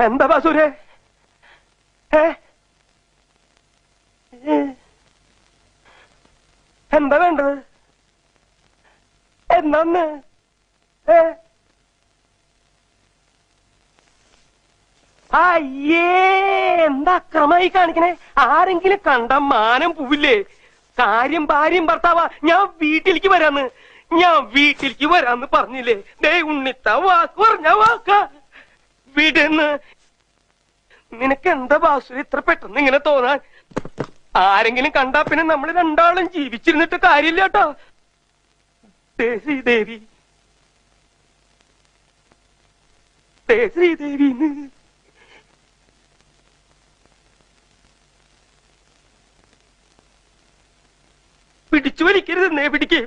എന്താ ബാസുരേ? എന്താ വേണ്ടത്? എന്നാന്ന്? അയ്യേ, എന്താ അക്രമായി കാണിക്കണേ? ആരെങ്കിലും കണ്ട മാനം പോവില്ലേ? കാര്യം ഭാര്യയും ഭർത്താവാ. ഞാൻ വീട്ടിലേക്ക് വരാന്ന് പറഞ്ഞില്ലേ? ദേ ഉണ്ണിത്ത വാക്ക് പറഞ്ഞ വാക്ക വീടെന്ന്. നിനക്ക് എന്താ ബാസു ഇത്ര പെട്ടെന്ന് ഇങ്ങനെ തോന്നാൻ? ആരെങ്കിലും കണ്ടാ പിന്നെ നമ്മൾ രണ്ടാളും ജീവിച്ചിരുന്നിട്ട് കാര്യമില്ല കേട്ടോ. ശ്രീദേവി, ശ്രീദേവിന്ന് പിടിച്ചു വലിക്കരുതെന്നേ. പിടിക്കേ